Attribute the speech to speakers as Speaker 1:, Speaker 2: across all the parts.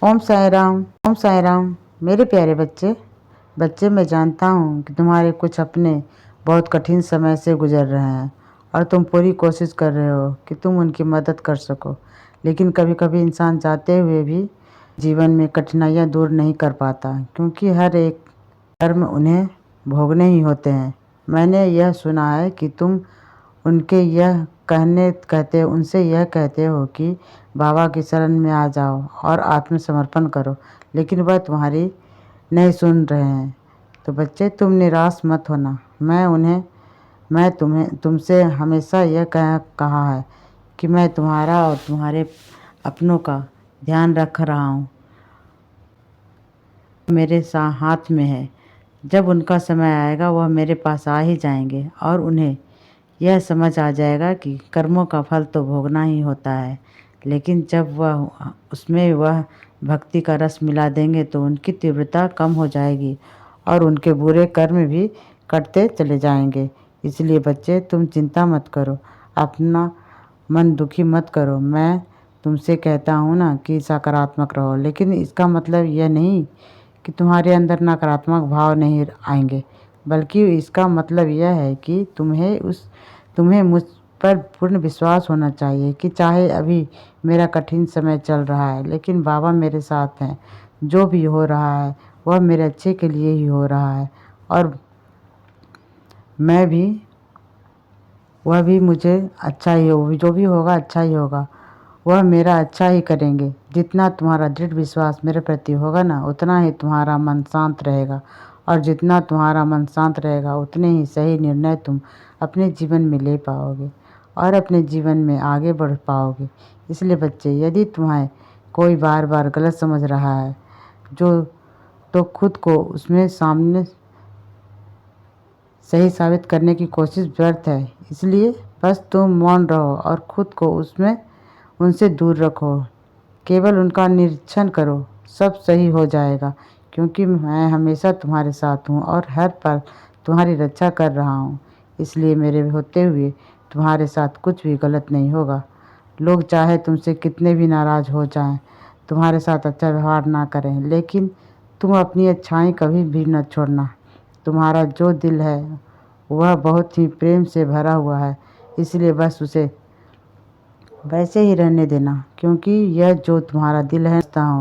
Speaker 1: ओम साई राम। ओम साई राम। मेरे प्यारे बच्चे बच्चे मैं जानता हूँ कि तुम्हारे कुछ अपने बहुत कठिन समय से गुजर रहे हैं और तुम पूरी कोशिश कर रहे हो कि तुम उनकी मदद कर सको। लेकिन कभी कभी इंसान चाहते हुए भी जीवन में कठिनाइयाँ दूर नहीं कर पाता, क्योंकि हर एक कर्म उन्हें भोगने ही होते हैं। मैंने यह सुना है कि तुम उनके यह उनसे यह कहते हो कि बाबा की शरण में आ जाओ और आत्मसमर्पण करो, लेकिन वह तुम्हारी नहीं सुन रहे हैं। तो बच्चे, तुम निराश मत होना। मैं तुमसे हमेशा यह कहा है कि मैं तुम्हारा और तुम्हारे अपनों का ध्यान रख रहा हूँ। मेरे हाथ में है। जब उनका समय आएगा वह मेरे पास आ ही जाएंगे और उन्हें यह समझ आ जाएगा कि कर्मों का फल तो भोगना ही होता है। लेकिन जब वह भक्ति का रस मिला देंगे तो उनकी तीव्रता कम हो जाएगी और उनके बुरे कर्म भी कटते चले जाएंगे। इसलिए बच्चे, तुम चिंता मत करो, अपना मन दुखी मत करो। मैं तुमसे कहता हूँ ना कि सकारात्मक रहो, लेकिन इसका मतलब यह नहीं कि तुम्हारे अंदर नकारात्मक भाव नहीं आएंगे, बल्कि इसका मतलब यह है कि तुम्हें मुझ पर पूर्ण विश्वास होना चाहिए कि चाहे अभी मेरा कठिन समय चल रहा है, लेकिन बाबा मेरे साथ हैं। जो भी हो रहा है वह मेरे अच्छे के लिए ही हो रहा है और वह भी मुझे अच्छा ही हो, जो भी होगा अच्छा ही होगा। वह मेरा अच्छा ही करेंगे। जितना तुम्हारा दृढ़ विश्वास मेरे प्रति होगा ना, उतना ही तुम्हारा मन शांत रहेगा और जितना तुम्हारा मन शांत रहेगा उतने ही सही निर्णय तुम अपने जीवन में ले पाओगे और अपने जीवन में आगे बढ़ पाओगे। इसलिए बच्चे, यदि तुम्हें कोई बार बार गलत समझ रहा है तो खुद को उसमें सामने सही साबित करने की कोशिश व्यर्थ है। इसलिए बस तुम मौन रहो और खुद को उनसे दूर रखो। केवल उनका निरीक्षण करो, सब सही हो जाएगा, क्योंकि मैं हमेशा तुम्हारे साथ हूँ और हर पल तुम्हारी रक्षा कर रहा हूँ। इसलिए मेरे होते हुए तुम्हारे साथ कुछ भी गलत नहीं होगा। लोग चाहे तुमसे कितने भी नाराज़ हो जाएं, तुम्हारे साथ अच्छा व्यवहार ना करें, लेकिन तुम अपनी अच्छाई कभी भी न छोड़ना। तुम्हारा जो दिल है वह बहुत ही प्रेम से भरा हुआ है, इसलिए बस उसे वैसे ही रहने देना, क्योंकि यह जो तुम्हारा दिल है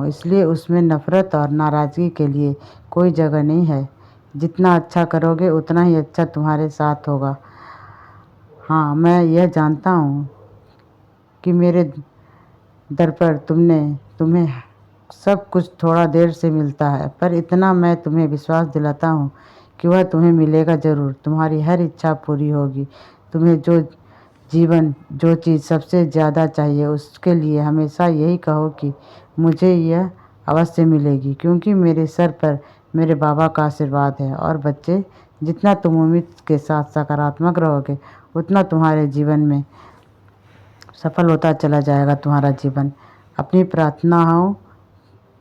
Speaker 1: इसलिए उसमें नफ़रत और नाराज़गी के लिए कोई जगह नहीं है। जितना अच्छा करोगे उतना ही अच्छा तुम्हारे साथ होगा। हाँ, मैं यह जानता हूँ कि मेरे दर पर तुम्हें सब कुछ थोड़ा देर से मिलता है, पर इतना मैं तुम्हें विश्वास दिलाता हूँ कि वह तुम्हें मिलेगा ज़रूर। तुम्हारी हर इच्छा पूरी होगी। तुम्हें जो चीज़ सबसे ज़्यादा चाहिए उसके लिए हमेशा यही कहो कि मुझे यह अवश्य मिलेगी, क्योंकि मेरे सर पर मेरे बाबा का आशीर्वाद है। और बच्चे, जितना तुम उम्मीद के साथ सकारात्मक रहोगे उतना तुम्हारे जीवन में सफल होता चला जाएगा। तुम्हारा जीवन अपनी प्रार्थनाओं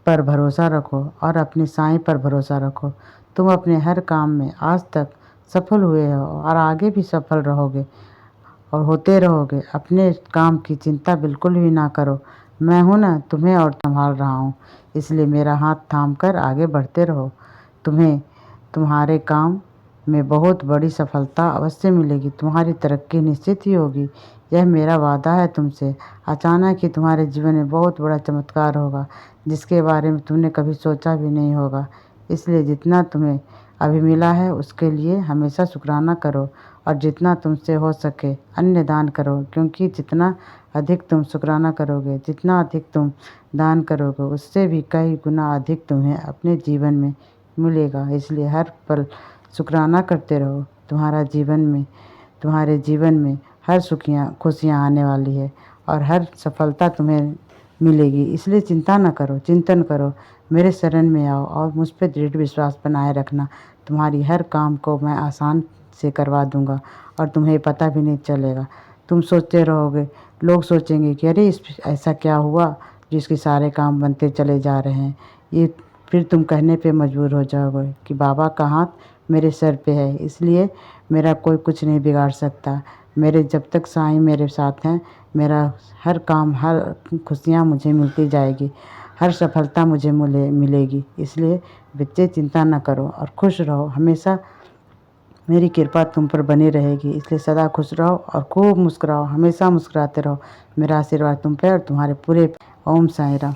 Speaker 1: पर भरोसा रखो और अपनी साईं पर भरोसा रखो। तुम अपने हर काम में आज तक सफल हुए हो और आगे भी सफल रहोगे और होते रहोगे। अपने काम की चिंता बिल्कुल भी ना करो। मैं हूँ ना, तुम्हें और संभाल रहा हूँ, इसलिए मेरा हाथ थाम कर आगे बढ़ते रहो। तुम्हें तुम्हारे काम में बहुत बड़ी सफलता अवश्य मिलेगी। तुम्हारी तरक्की निश्चित ही होगी, यह मेरा वादा है तुमसे। अचानक ही तुम्हारे जीवन में बहुत बड़ा चमत्कार होगा, जिसके बारे में तुमने कभी सोचा भी नहीं होगा। इसलिए जितना तुम्हें अभी मिला है उसके लिए हमेशा शुक्राना करो और जितना तुमसे हो सके अन्य दान करो, क्योंकि जितना अधिक तुम शुक्राना करोगे, जितना अधिक तुम दान करोगे, उससे भी कई गुना अधिक तुम्हें अपने जीवन में मिलेगा। इसलिए हर पल शुक्राना करते रहो। तुम्हारे जीवन में हर खुशियाँ आने वाली है और हर सफलता तुम्हें मिलेगी। इसलिए चिंता न करो, चिंतन करो, मेरे शरण में आओ और मुझ पर दृढ़ विश्वास बनाए रखना। तुम्हारी हर काम को मैं आसान से करवा दूंगा और तुम्हें पता भी नहीं चलेगा। तुम सोचते रहोगे, लोग सोचेंगे कि अरे ऐसा क्या हुआ जिसके सारे काम बनते चले जा रहे हैं। ये फिर तुम कहने पे मजबूर हो जाओगे कि बाबा का हाथ मेरे सर पे है, इसलिए मेरा कोई कुछ नहीं बिगाड़ सकता। जब तक साईं मेरे साथ हैं, मेरा हर काम, हर खुशियाँ मुझे मिलती जाएगी। हर सफलता मुझे मिलेगी। इसलिए बच्चे चिंता न करो और खुश रहो। हमेशा मेरी कृपा तुम पर बनी रहेगी। इसलिए सदा खुश रहो और खूब मुस्कुराओ। हमेशा मुस्कुराते रहो। मेरा आशीर्वाद तुम पे और तुम्हारे पूरे। ओम साईं राम।